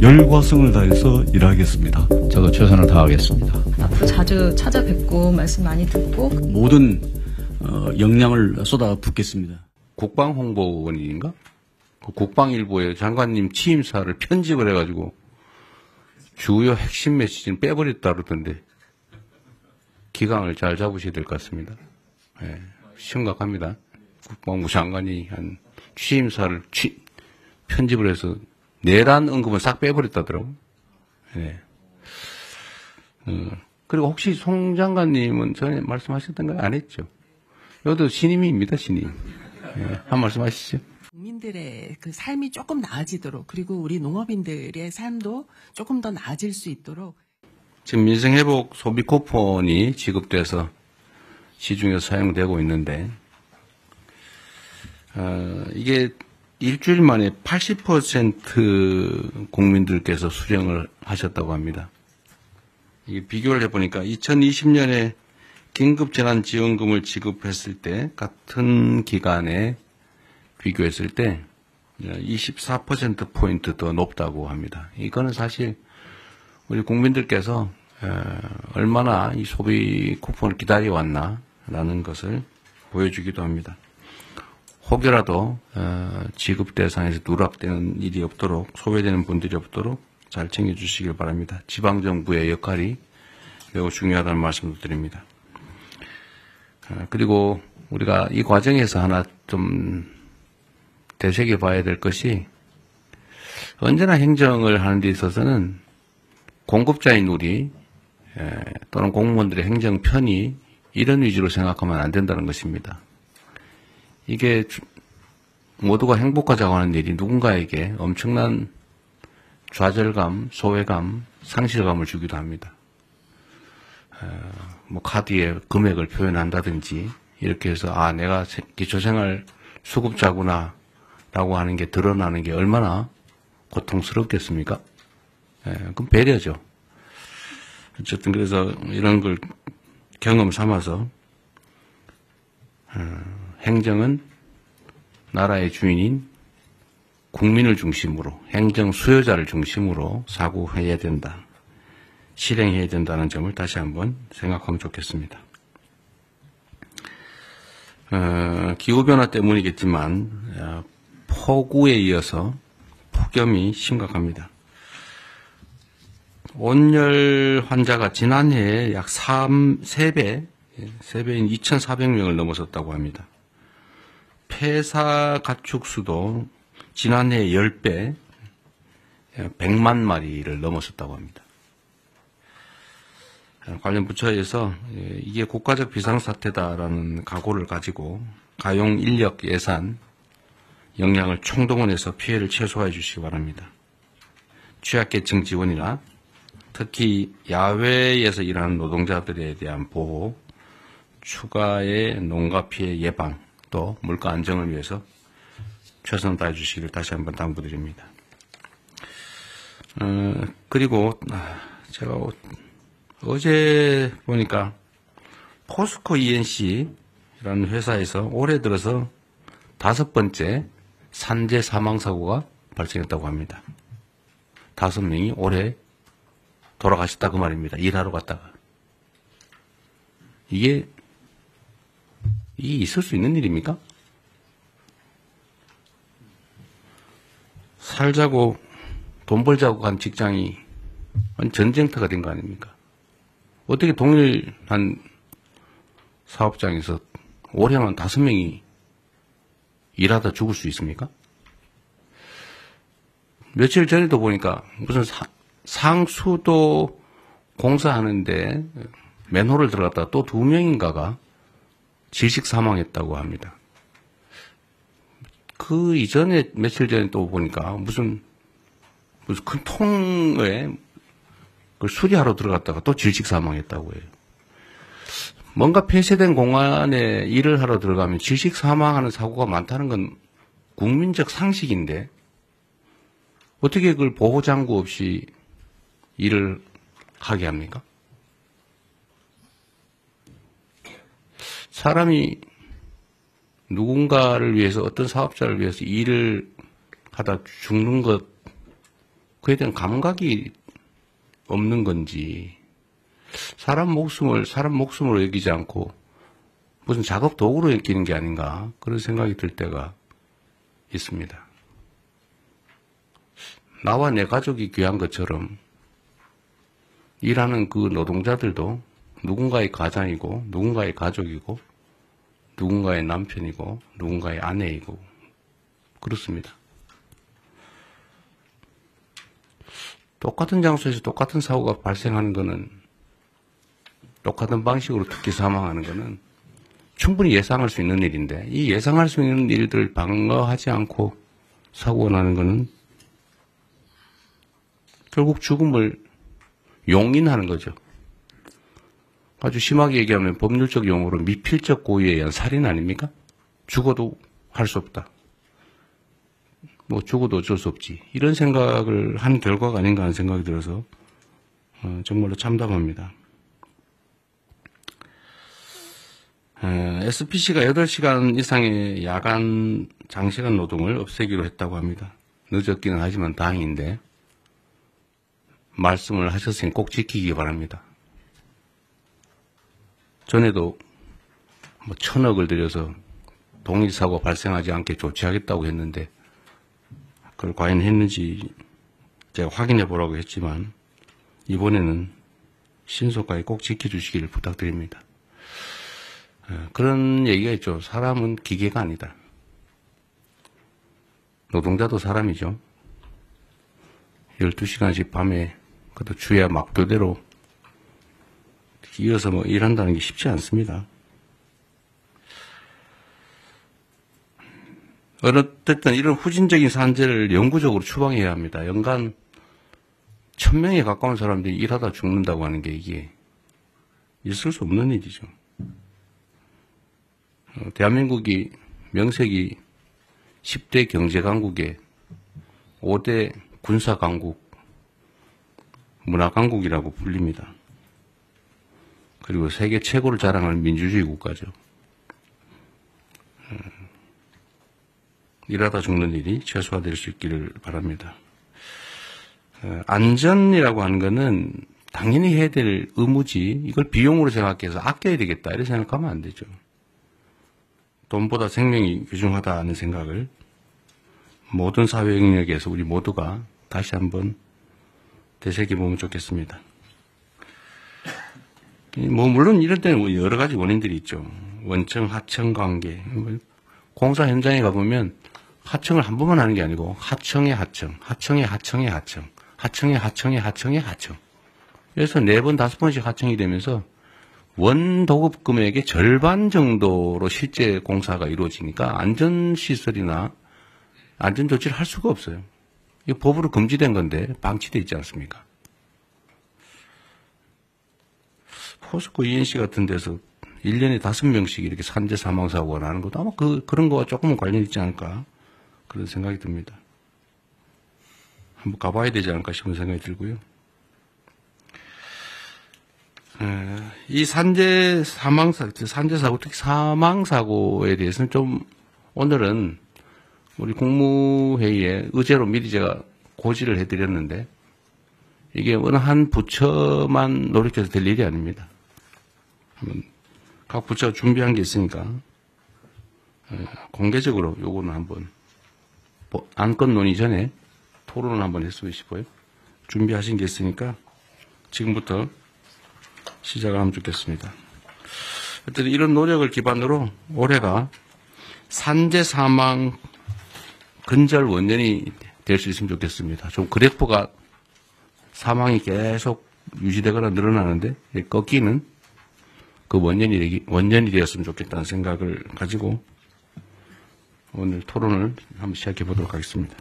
열과성을 다해서 일하겠습니다. 저도 최선을 다하겠습니다. 앞으로 자주 찾아뵙고 말씀 많이 듣고 모든 역량을 쏟아붓겠습니다. 국방홍보원인가? 국방일보에 장관님 취임사를 편집을 해가지고 주요 핵심 메시지는 빼버렸다 그러던데 기강을 잘 잡으셔야 될 것 같습니다. 네, 심각합니다. 국방부 장관이 한 취임사를 편집을 해서 내란 언급은 싹 빼버렸다더라고요. 네. 그리고 혹시 송 장관님은 전에 말씀하셨던 거 안 했죠? 여기도 신임입니다, 신임. 네, 한 말씀 하시죠. 국민들의 그 삶이 조금 나아지도록, 그리고 우리 농업인들의 삶도 조금 더 나아질 수 있도록. 지금 민생회복 소비 쿠폰이 지급돼서 시중에서 사용되고 있는데, 이게 일주일 만에 80% 국민들께서 수령을 하셨다고 합니다. 이게 비교를 해보니까 2020년에 긴급재난지원금을 지급했을 때 같은 기간에 비교했을 때 24%포인트 더 높다고 합니다. 이거는 사실 우리 국민들께서 얼마나 이 소비 쿠폰을 기다려왔나라는 것을 보여주기도 합니다. 혹여라도 지급 대상에서 누락되는 일이 없도록, 소외되는 분들이 없도록 잘 챙겨주시길 바랍니다. 지방정부의 역할이 매우 중요하다는 말씀도 드립니다. 그리고 우리가 이 과정에서 하나 좀 되새겨봐야 될 것이, 언제나 행정을 하는 데 있어서는 공급자인 우리 또는 공무원들의 행정 편의, 이런 위주로 생각하면 안 된다는 것입니다. 이게 모두가 행복하자고 하는 일이 누군가에게 엄청난 좌절감, 소외감, 상실감을 주기도 합니다. 뭐 카드에 금액을 표현한다든지 이렇게 해서 내가 기초생활 수급자구나 라고 하는 게 드러나는 게 얼마나 고통스럽겠습니까? 그럼 배려죠. 어쨌든 그래서 이런 걸 경험 삼아서 행정은 나라의 주인인 국민을 중심으로, 행정 수요자를 중심으로 사고해야 된다, 실행해야 된다는 점을 다시 한번 생각하면 좋겠습니다. 기후변화 때문이겠지만 폭우에 이어서 폭염이 심각합니다. 온열 환자가 지난해에 약 3배인 2,400명을 넘어섰다고 합니다. 폐사 가축수도 지난해 10배, 100만 마리를 넘어섰다고 합니다. 관련 부처에서 이게 국가적 비상사태다라는 각오를 가지고 가용 인력 예산, 역량을 총동원해서 피해를 최소화해 주시기 바랍니다. 취약계층 지원이나 특히 야외에서 일하는 노동자들에 대한 보호, 추가의 농가 피해 예방, 또 물가 안정을 위해서 최선을 다해 주시기를 다시 한번 당부드립니다. 그리고 제가 어제 보니까 포스코 ENC라는 회사에서 올해 들어서 5번째 산재 사망사고가 발생했다고 합니다. 5명이 올해 돌아가셨다 그 말입니다. 일하러 갔다가. 이게 있을 수 있는 일입니까? 살자고 돈 벌자고 간 직장이 전쟁터가 된 거 아닙니까? 어떻게 동일한 사업장에서 올해만 5명이 일하다 죽을 수 있습니까? 며칠 전에도 보니까 무슨 상수도 공사하는데 맨홀을 들어갔다가 또 2명인가가 질식 사망했다고 합니다. 그 이전에 며칠 전에 또 보니까 무슨 큰 통에 그걸 수리하러 들어갔다가 또 질식 사망했다고 해요. 뭔가 폐쇄된 공간에 일을 하러 들어가면 질식 사망하는 사고가 많다는 건 국민적 상식인데 어떻게 그걸 보호장구 없이 일을 하게 합니까? 사람이 누군가를 위해서, 어떤 사업자를 위해서 일을 하다 죽는 것, 그에 대한 감각이 없는 건지, 사람 목숨으로 여기지 않고 무슨 작업 도구로 여기는 게 아닌가, 그런 생각이 들 때가 있습니다. 나와 내 가족이 귀한 것처럼 일하는 그 노동자들도 누군가의 가장이고, 누군가의 가족이고, 누군가의 남편이고, 누군가의 아내이고, 그렇습니다. 똑같은 장소에서 똑같은 사고가 발생하는 것은, 똑같은 방식으로 특히 사망하는 것은 충분히 예상할 수 있는 일인데, 이 예상할 수 있는 일들을 방어하지 않고 사고가 나는 것은 결국 죽음을 용인하는 거죠. 아주 심하게 얘기하면 법률적 용어로 미필적 고의에 의한 살인 아닙니까? 죽어도 할 수 없다. 뭐 죽어도 어쩔 수 없지. 이런 생각을 한 결과가 아닌가 하는 생각이 들어서 정말로 참담합니다. SPC가 8시간 이상의 야간 장시간 노동을 없애기로 했다고 합니다. 늦었기는 하지만 다행인데 말씀을 하셨으니 꼭 지키기 바랍니다. 전에도 뭐 1,000억을 들여서 동일 사고가 발생하지 않게 조치하겠다고 했는데 그걸 과연 했는지 제가 확인해 보라고 했지만 이번에는 신속하게 꼭 지켜주시기를 부탁드립니다. 그런 얘기가 있죠. 사람은 기계가 아니다. 노동자도 사람이죠. 12시간씩 밤에 그것도 주야 막교대로 이어서 뭐 일한다는 게 쉽지 않습니다. 어쨌든 이런 후진적인 산재를 영구적으로 추방해야 합니다. 연간 1,000명에 가까운 사람들이 일하다 죽는다고 하는 게 이게 있을 수 없는 일이죠. 대한민국이 명색이 10대 경제강국에 5대 군사강국, 문화강국이라고 불립니다. 그리고 세계 최고를 자랑하는 민주주의 국가죠. 일하다 죽는 일이 최소화될 수 있기를 바랍니다. 안전이라고 하는 것은 당연히 해야 될 의무지, 이걸 비용으로 생각해서 아껴야 되겠다 이렇게 생각하면 안 되죠. 돈보다 생명이 귀중하다는 생각을 모든 사회 영역에서 우리 모두가 다시 한번 되새겨보면 좋겠습니다. 뭐 물론 이런 때는 여러 가지 원인들이 있죠. 원청, 하청 관계. 공사 현장에 가보면 하청을 한 번만 하는 게 아니고 하청의 하청, 하청의 하청의 하청, 하청의 하청의 하청의 하청. 그래서 4번, 5번씩 하청이 되면서 원 도급 금액의 절반 정도로 실제 공사가 이루어지니까 안전시설이나 안전조치를 할 수가 없어요. 이거 법으로 금지된 건데 방치되어 있지 않습니까? 포스코 ENC 같은 데서 1년에 5명씩 이렇게 산재 사망사고가 나는 것도 아마 그런 거와 조금은 관련이 있지 않을까 그런 생각이 듭니다. 한번 가봐야 되지 않을까 싶은 생각이 들고요. 이 산재 사고, 특히 사망사고에 대해서는 좀 오늘은 우리 국무회의에 의제로 미리 제가 고지를 해드렸는데 이게 어느 한 부처만 노력해서 될 일이 아닙니다. 각 부처가 준비한 게 있으니까 공개적으로 요거는 한번 안건 논의 전에 토론을 한번 했으면 싶어요. 준비하신 게 있으니까 지금부터 시작을 하면 좋겠습니다. 어쨌든 이런 노력을 기반으로 올해가 산재 사망 근절 원년이 될 수 있으면 좋겠습니다. 좀 그래프가 사망이 계속 유지되거나 늘어나는데 꺾이는 그 원년이 되었으면 좋겠다는 생각을 가지고 오늘 토론을 한번 시작해 보도록 하겠습니다.